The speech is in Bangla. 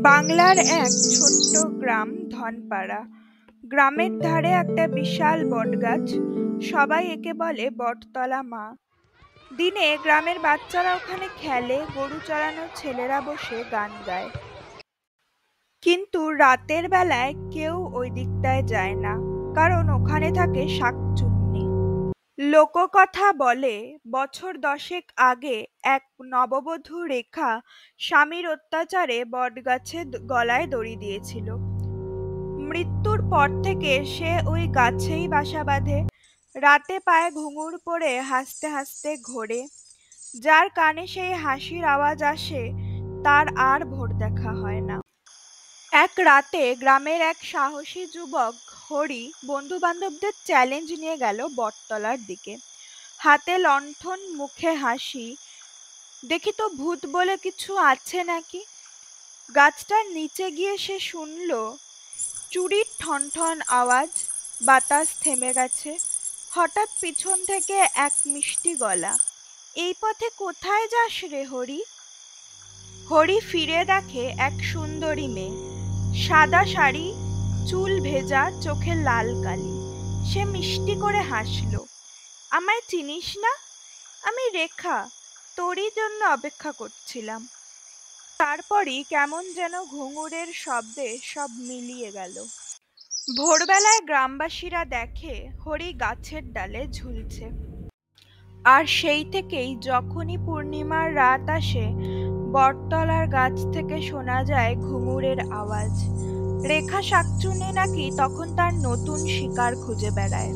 বাংলার এক ছোট্ট গ্রাম ধনপাড়া। গ্রামের ধারে একটা বিশাল বটগাছ। সবাই একে বলে বটতলা মা। দিনে গ্রামের বাচ্চারা ওখানে খেলে, গরু চড়ানোর ছেলেরা বসে গান গায়। কিন্তু রাতের বেলায় কেউ ওই দিকটায় যায় না, কারণ ওখানে থাকে শাকচুন্নি। লোককথা বলে, বছর 10 আগে এক নববধূ রেখা স্বামীর অত্যাচারে বটগাছে গলায় দড়ি দিয়েছিল। মৃত্যুর পর থেকে সে ওই গাছেই বাসা বাঁধে। রাতে পায়ে ঘুঙুর পরে হাসতে হাসতে ঘোরে। যার কানে সেই হাসির আওয়াজ আসে, তার আর ভোর দেখা হয় না। এক রাতে গ্রামের এক সাহসী যুবক হরি বন্ধু বান্ধবদের চ্যালেঞ্জ নিয়ে গেল বটতলার দিকে। হাতে লণ্ঠন, মুখে হাসি। দেখি তো ভূত বলে কিছু আছে নাকি। গাছটার নিচে গিয়ে সে শুনল চুড়ির ঠন ঠন আওয়াজ। বাতাস থেমে গেছে। হঠাৎ পিছন থেকে এক মিষ্টি গলা, এই পথে কোথায় যাস রে হরি? হরি ফিরে দেখে এক সুন্দরী মেয়ে, সাদা শাড়ি, চুল ভেজা, চোখে লাল কালি। সে মিষ্টি করে হাসল। আমায় চিনিস না? আমি রেখা, তোরই জন্য অপেক্ষা করছিলাম। তারপরই কেমন যেন ঘুঙুরের শব্দে সব মিলিয়ে গেল। ভোরবেলায় গ্রামবাসীরা দেখে হরি গাছের ডালে ঝুলছে। আর সেই থেকেই যখনই পূর্ণিমার রাত আসে, বটতলার গাছ থেকে শোনা যায় ঘুঙুরের আওয়াজ। রেখা শাকচুন্নি নাকি তখন তার নতুন শিকার খুঁজে বেড়ায়।